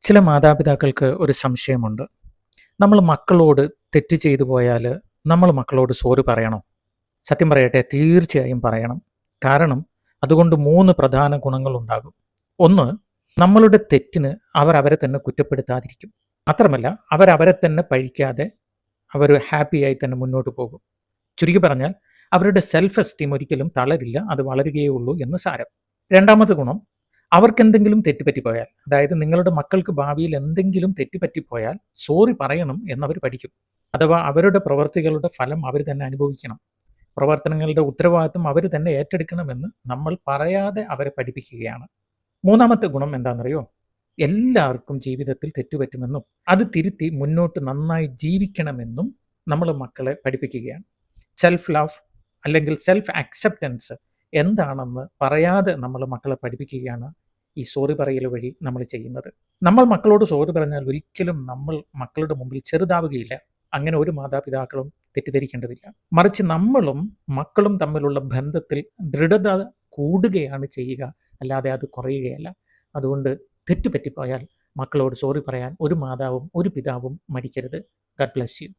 ചില മാതാപിതാക്കൾക്ക് ഒരു സംശയമുണ്ട്. നമ്മൾ മക്കളോട് തെറ്റ് ചെയ്തു പോയാൽ നമ്മൾ മക്കളോട് സോറി പറയണോ? സത്യം പറയട്ടെ, തീർച്ചയായും പറയണം. കാരണം അതുകൊണ്ട് 3 പ്രധാന ഗുണങ്ങളുണ്ടാകും. ഒന്ന്, നമ്മളുടെ തെറ്റിന് അവർ അവരെ തന്നെ കുറ്റപ്പെടുത്താതിരിക്കും. മാത്രമല്ല, അവരവരെ തന്നെ പഴിക്കാതെ അവർ ഹാപ്പിയായി തന്നെ മുന്നോട്ട് പോകും. ചുരുക്കി പറഞ്ഞാൽ അവരുടെ സെൽഫ് എസ്റ്റീം ഒരിക്കലും തളരില്ല, അത് വളരുകയേ ഉള്ളൂ എന്ന് സാരം. രണ്ടാമത്തെ ഗുണം, അവർക്കെന്തെങ്കിലും തെറ്റുപറ്റിപ്പോയാൽ, അതായത് നിങ്ങളുടെ മക്കൾക്ക് ഭാവിയിൽ എന്തെങ്കിലും തെറ്റുപറ്റിപ്പോയാൽ സോറി പറയണം എന്നവർ പഠിക്കും. അഥവാ അവരുടെ പ്രവർത്തികളുടെ ഫലം അവർ തന്നെ അനുഭവിക്കണം. പ്രവർത്തനങ്ങളുടെ ഉത്തരവാദിത്വം അവർ തന്നെ ഏറ്റെടുക്കണമെന്ന് നമ്മൾ പറയാതെ അവരെ പഠിപ്പിക്കുകയാണ്. മൂന്നാമത്തെ ഗുണം എന്താണെന്നറിയോ? എല്ലാവർക്കും ജീവിതത്തിൽ തെറ്റുപറ്റുമെന്നും അത് തിരുത്തി മുന്നോട്ട് നന്നായി ജീവിക്കണമെന്നും നമ്മൾ മക്കളെ പഠിപ്പിക്കുകയാണ്. സെൽഫ് ലവ് അല്ലെങ്കിൽ സെൽഫ് അക്സെപ്റ്റൻസ് എന്താണെന്ന് പറയാതെ നമ്മൾ മക്കളെ പഠിപ്പിക്കുകയാണ് ഈ സോറി പറയൽ വഴി നമ്മൾ ചെയ്യുന്നത്. നമ്മൾ മക്കളോട് സോറി പറഞ്ഞാൽ ഒരിക്കലും നമ്മൾ മക്കളുടെ മുമ്പിൽ ചെറുതാവുകയില്ല. അങ്ങനെ ഒരു മാതാപിതാക്കളും തെറ്റിദ്ധരിക്കേണ്ടതില്ല. മറിച്ച് നമ്മളും മക്കളും തമ്മിലുള്ള ബന്ധത്തിൽ ദൃഢത കൂടുകയാണ് ചെയ്യുക, അല്ലാതെ അത് കുറയുകയല്ല. അതുകൊണ്ട് തെറ്റുപറ്റിപ്പോയാൽ മക്കളോട് സോറി പറയാൻ ഒരു മാതാവും ഒരു പിതാവും മടിക്കരുത്. God bless you.